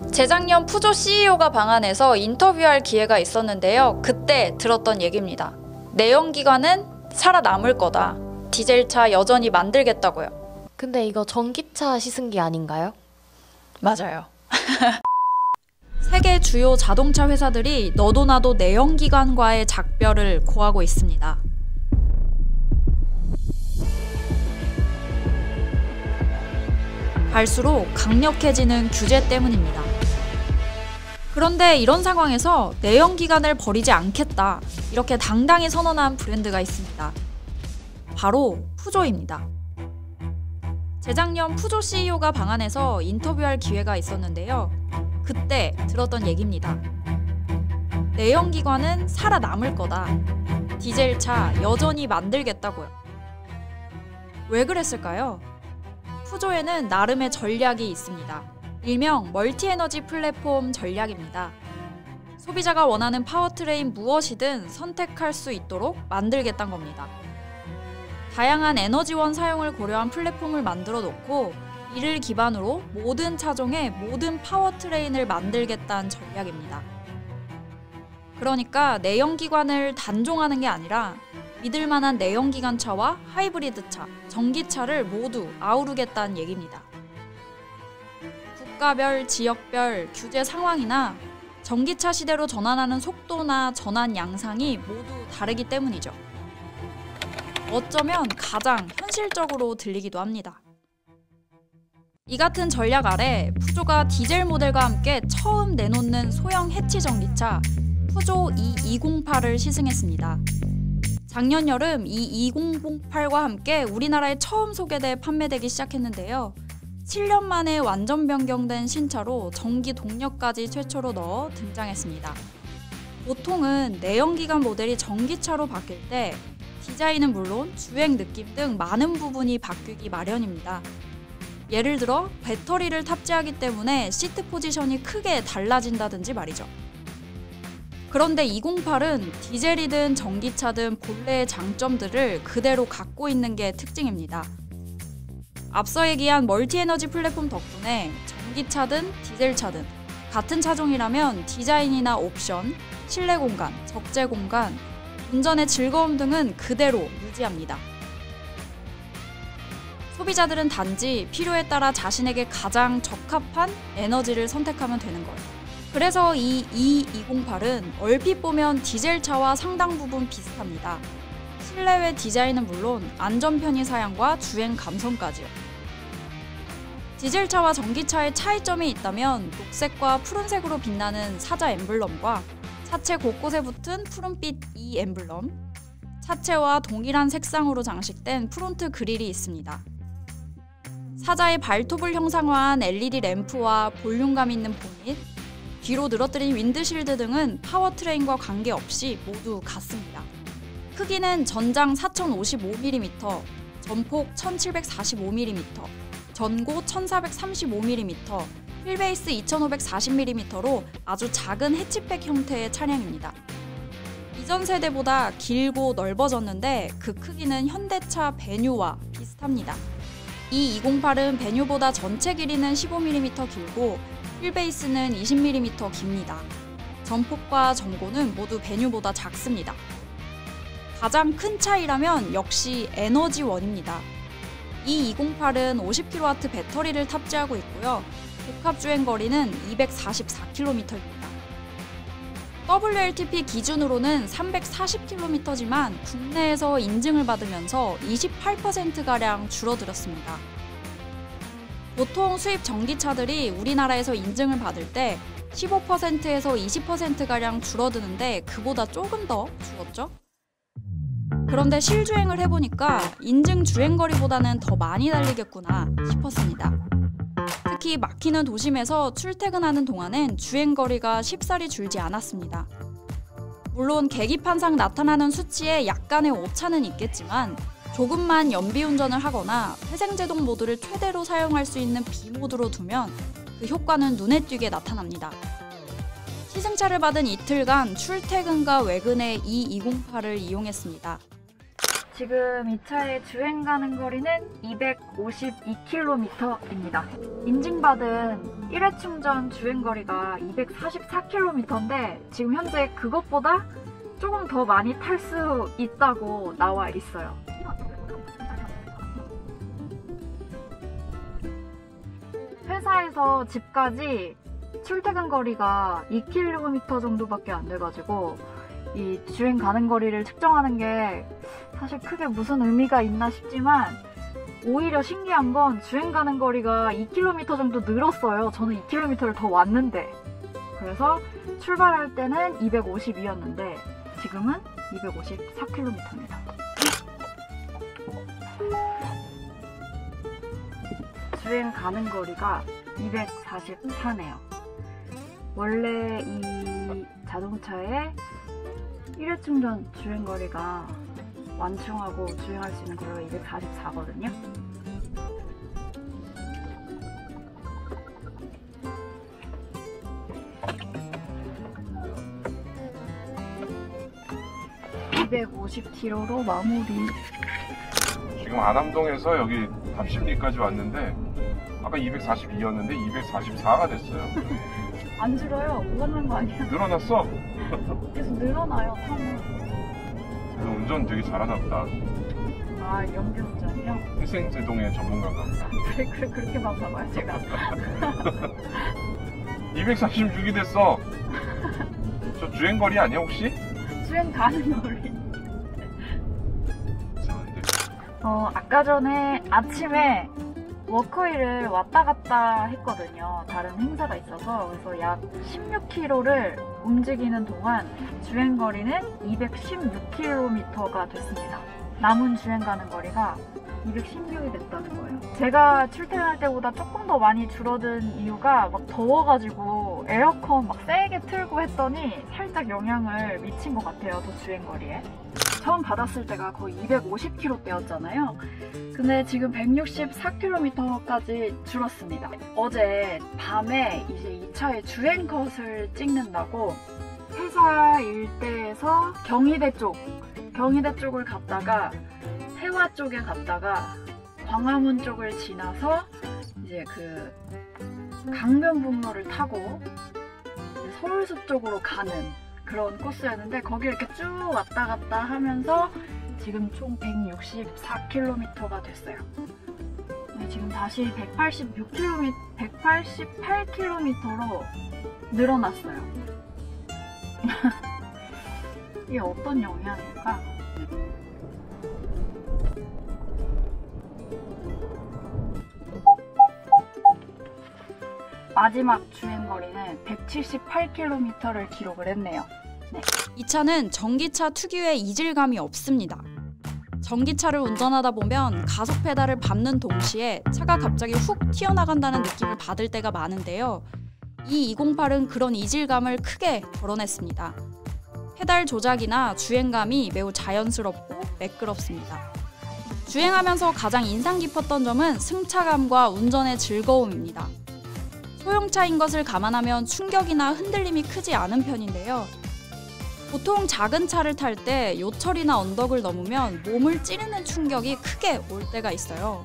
재작년 푸조 CEO가 방한해서 인터뷰할 기회가 있었는데요. 그때 들었던 얘기입니다. 내연기관은 살아남을 거다. 디젤차 여전히 만들겠다고요. 근데 이거 전기차 시승기 아닌가요? 맞아요. 세계 주요 자동차 회사들이 너도 나도 내연기관과의 작별을 고하고 있습니다. 갈수록 강력해지는 규제 때문입니다. 그런데 이런 상황에서 내연기관을 버리지 않겠다, 이렇게 당당히 선언한 브랜드가 있습니다. 바로 푸조입니다. 재작년 푸조 CEO가 방한해서 인터뷰할 기회가 있었는데요. 그때 들었던 얘기입니다. 내연기관은 살아남을 거다. 디젤차 여전히 만들겠다고요. 왜 그랬을까요? 푸조에는 나름의 전략이 있습니다. 일명 멀티에너지 플랫폼 전략입니다. 소비자가 원하는 파워트레인 무엇이든 선택할 수 있도록 만들겠다는 겁니다. 다양한 에너지원 사용을 고려한 플랫폼을 만들어 놓고 이를 기반으로 모든 차종의 모든 파워트레인을 만들겠다는 전략입니다. 그러니까 내연기관을 단종하는 게 아니라 믿을만한 내연기관차와 하이브리드차, 전기차를 모두 아우르겠다는 얘기입니다. 국가별, 지역별, 규제 상황이나 전기차 시대로 전환하는 속도나 전환 양상이 모두 다르기 때문이죠. 어쩌면 가장 현실적으로 들리기도 합니다. 이 같은 전략 아래 푸조가 디젤 모델과 함께 처음 내놓는 소형 해치 전기차 푸조 E208을 시승했습니다. 작년 여름 이 2008과 함께 우리나라에 처음 소개돼 판매되기 시작했는데요. 7년 만에 완전 변경된 신차로 전기 동력까지 최초로 넣어 등장했습니다. 보통은 내연기관 모델이 전기차로 바뀔 때 디자인은 물론 주행 느낌 등 많은 부분이 바뀌기 마련입니다. 예를 들어 배터리를 탑재하기 때문에 시트 포지션이 크게 달라진다든지 말이죠. 그런데 208은 디젤이든 전기차든 본래의 장점들을 그대로 갖고 있는 게 특징입니다. 앞서 얘기한 멀티에너지 플랫폼 덕분에 전기차든 디젤차든 같은 차종이라면 디자인이나 옵션, 실내 공간, 적재 공간, 운전의 즐거움 등은 그대로 유지합니다. 소비자들은 단지 필요에 따라 자신에게 가장 적합한 에너지를 선택하면 되는 거예요. 그래서 이 E208은 얼핏 보면 디젤차와 상당 부분 비슷합니다. 실내외 디자인은 물론 안전 편의 사양과 주행 감성까지요. 디젤차와 전기차의 차이점이 있다면 녹색과 푸른색으로 빛나는 사자 엠블럼과 차체 곳곳에 붙은 푸른빛 이 엠블럼, 차체와 동일한 색상으로 장식된 프론트 그릴이 있습니다. 사자의 발톱을 형상화한 LED 램프와 볼륨감 있는 보닛, 뒤로 늘어뜨린 윈드실드 등은 파워트레인과 관계없이 모두 같습니다. 크기는 전장 4055mm, 전폭 1745mm, 전고 1435mm, 휠베이스 2540mm로 아주 작은 해치백 형태의 차량입니다. 이전 세대보다 길고 넓어졌는데 그 크기는 현대차 베뉴와 비슷합니다. 이 208은 베뉴보다 전체 길이는 15mm 길고 휠베이스는 20mm 깁니다. 전폭과 전고는 모두 베뉴보다 작습니다. 가장 큰 차이라면 역시 에너지원입니다. 이 208은 50kW 배터리를 탑재하고 있고요. 복합 주행거리는 244km입니다. WLTP 기준으로는 340km지만 국내에서 인증을 받으면서 28%가량 줄어들었습니다. 보통 수입 전기차들이 우리나라에서 인증을 받을 때 15%에서 20%가량 줄어드는데 그보다 조금 더 줄었죠? 그런데 실주행을 해보니까 인증 주행거리보다는 더 많이 달리겠구나 싶었습니다. 특히 막히는 도심에서 출퇴근하는 동안엔 주행거리가 쉽사리 줄지 않았습니다. 물론 계기판상 나타나는 수치에 약간의 오차는 있겠지만 조금만 연비운전을 하거나 회생제동 모드를 최대로 사용할 수 있는 B모드로 두면 그 효과는 눈에 띄게 나타납니다. 시승차를 받은 이틀간 출퇴근과 외근에 이 208을 이용했습니다. 지금 이 차의 주행 가는 거리는 252km입니다. 인증받은 1회 충전 주행 거리가 244km인데 지금 현재 그것보다 조금 더 많이 탈 수 있다고 나와 있어요. 회사에서 집까지 출퇴근 거리가 2km 정도밖에 안 돼가지고 이 주행 가는 거리를 측정하는 게 사실 크게 무슨 의미가 있나 싶지만 오히려 신기한 건 주행 가는 거리가 2km 정도 늘었어요. 저는 2km를 더 왔는데. 그래서 출발할 때는 252였는데 지금은 254km입니다. 주행 가는 거리가 244네요. 원래 이 자동차의 1회 충전 주행 거리가 완충하고 주행할 수 있는 거리가 244거든요. (250km로) 마무리. 지금 안암동에서 여기 답심리까지 왔는데 아까 242였는데 244가 됐어요. 안 줄어요. 늘어난 거 아니야? 늘어났어? 계속 늘어나요, 타면. 운전 되게 잘하나 보다. 아, 연기운전이요? 회생제동의 전문가인가 보다. 그렇게 봤나 봐요, 제가. 246이 됐어. 저 주행거리 아니야 혹시? 주행 가는 거리. 이상한데. 아까 전에 아침에 워커힐을 왔다 갔다 했거든요. 다른 행사가 있어서. 그래서 약 16km를 움직이는 동안 주행거리는 216km가 됐습니다. 남은 주행 가는 거리가 216이 됐다는 거예요. 제가 출퇴근할 때보다 조금 더 많이 줄어든 이유가 막 더워가지고 에어컨 막 세게 틀고 했더니 살짝 영향을 미친 것 같아요. 더 주행거리에. 처음 받았을 때가 거의 250km대였잖아요. 근데 지금 164km까지 줄었습니다. 어제 밤에 이제 이 차의 주행컷을 찍는다고 회사 일대에서 경희대 쪽을 갔다가 해화 쪽에 갔다가 광화문 쪽을 지나서 이제 그 강변북로를 타고 이제 서울숲 쪽으로 가는 그런 코스였는데 거기 이렇게 쭉 왔다 갔다 하면서 지금 총 164km가 됐어요. 네, 지금 다시 188km로 늘어났어요. 이게 어떤 영향일까? 마지막 주행거리는 178km를 기록을 했네요. 네. 이 차는 전기차 특유의 이질감이 없습니다. 전기차를 운전하다 보면 가속 페달을 밟는 동시에 차가 갑자기 훅 튀어나간다는 느낌을 받을 때가 많은데요. 이 208은 그런 이질감을 크게 덜어냈습니다. 페달 조작이나 주행감이 매우 자연스럽고 매끄럽습니다. 주행하면서 가장 인상 깊었던 점은 승차감과 운전의 즐거움입니다. 소형차인 것을 감안하면 충격이나 흔들림이 크지 않은 편인데요. 보통 작은 차를 탈 때 요철이나 언덕을 넘으면 몸을 찌르는 충격이 크게 올 때가 있어요.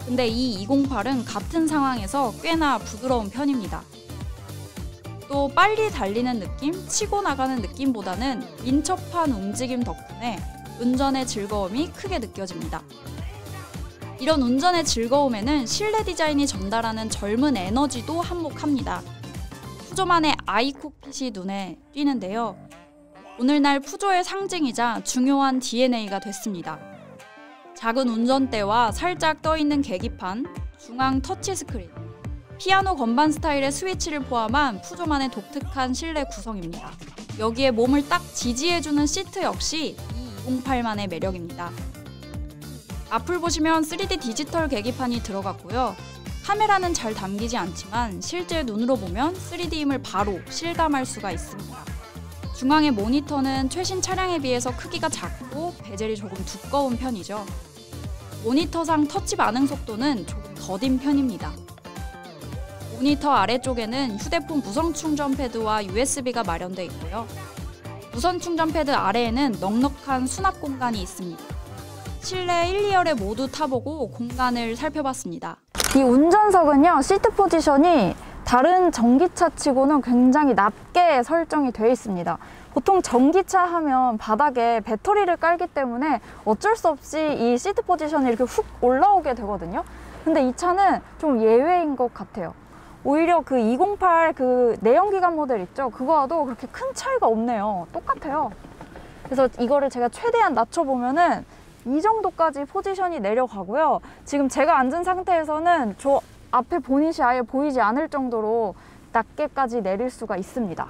근데 이 208은 같은 상황에서 꽤나 부드러운 편입니다. 또 빨리 달리는 느낌, 치고 나가는 느낌보다는 민첩한 움직임 덕분에 운전의 즐거움이 크게 느껴집니다. 이런 운전의 즐거움에는 실내 디자인이 전달하는 젊은 에너지도 한몫합니다. 푸조만의 아이콕핏이 눈에 띄는데요. 오늘날 푸조의 상징이자 중요한 DNA가 됐습니다. 작은 운전대와 살짝 떠있는 계기판, 중앙 터치스크린, 피아노 건반 스타일의 스위치를 포함한 푸조만의 독특한 실내 구성입니다. 여기에 몸을 딱 지지해주는 시트 역시 이 208만의 매력입니다. 앞을 보시면 3D 디지털 계기판이 들어갔고요. 카메라는 잘 담기지 않지만 실제 눈으로 보면 3D임을 바로 실감할 수가 있습니다. 중앙의 모니터는 최신 차량에 비해서 크기가 작고 베젤이 조금 두꺼운 편이죠. 모니터상 터치 반응 속도는 조금 더딘 편입니다. 모니터 아래쪽에는 휴대폰 무선 충전 패드와 USB가 마련되어 있고요. 무선 충전 패드 아래에는 넉넉한 수납 공간이 있습니다. 실내 1, 2열에 모두 타보고 공간을 살펴봤습니다. 이 운전석은요, 시트 포지션이 다른 전기차 치고는 굉장히 낮게 설정이 되어 있습니다. 보통 전기차 하면 바닥에 배터리를 깔기 때문에 어쩔 수 없이 이 시트 포지션이 이렇게 훅 올라오게 되거든요. 근데 이 차는 좀 예외인 것 같아요. 오히려 그 208 그 내연기관 모델 있죠? 그거와도 그렇게 큰 차이가 없네요. 똑같아요. 그래서 이거를 제가 최대한 낮춰보면은 이 정도까지 포지션이 내려가고요. 지금 제가 앉은 상태에서는 저 앞에 보닛이 아예 보이지 않을 정도로 낮게까지 내릴 수가 있습니다.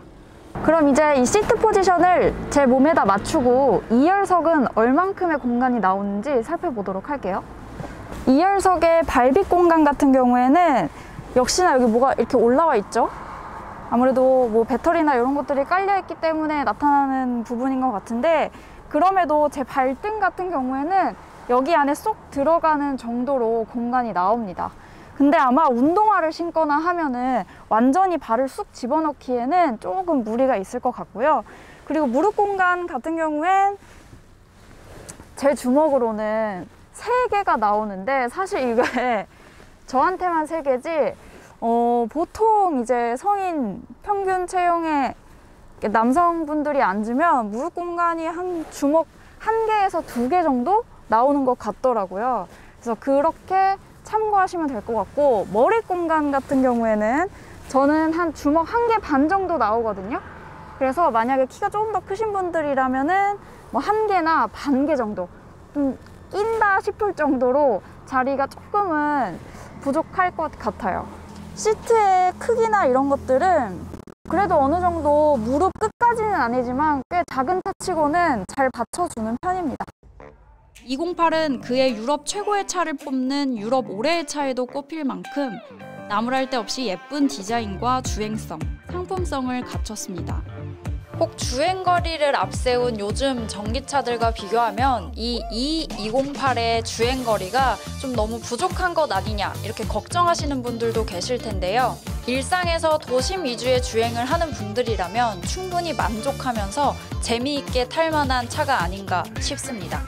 그럼 이제 이 시트 포지션을 제 몸에다 맞추고 2열석은 얼만큼의 공간이 나오는지 살펴보도록 할게요. 2열석의 발빗 공간 같은 경우에는 역시나 여기 뭐가 이렇게 올라와 있죠? 아무래도 뭐 배터리나 이런 것들이 깔려 있기 때문에 나타나는 부분인 것 같은데, 그럼에도 제 발등 같은 경우에는 여기 안에 쏙 들어가는 정도로 공간이 나옵니다. 근데 아마 운동화를 신거나 하면은 완전히 발을 쑥 집어넣기에는 조금 무리가 있을 것 같고요. 그리고 무릎 공간 같은 경우엔 제 주먹으로는 3개가 나오는데, 사실 이게 저한테만 3개지 보통 이제 성인 평균 체형의 남성분들이 앉으면 무릎 공간이 한 주먹 1개에서 2개 정도 나오는 것 같더라고요. 그래서 그렇게 참고하시면 될 것 같고, 머리 공간 같은 경우에는 저는 한 주먹 1개 반 정도 나오거든요. 그래서 만약에 키가 조금 더 크신 분들이라면은 뭐 1개나 반 개 정도 좀 낀다 싶을 정도로 자리가 조금은 부족할 것 같아요. 시트의 크기나 이런 것들은 그래도 어느 정도 무릎 끝까지는 아니지만 꽤 작은 차치고는 잘 받쳐주는 편입니다. 208은 그의 유럽 최고의 차를 뽑는 유럽 올해의 차에도 꼽힐 만큼 나무랄 데 없이 예쁜 디자인과 주행성, 상품성을 갖췄습니다. 꼭 주행거리를 앞세운 요즘 전기차들과 비교하면 이 208의 주행거리가 좀 너무 부족한 것 아니냐 이렇게 걱정하시는 분들도 계실 텐데요. 일상에서 도심 위주의 주행을 하는 분들이라면 충분히 만족하면서 재미있게 탈 만한 차가 아닌가 싶습니다.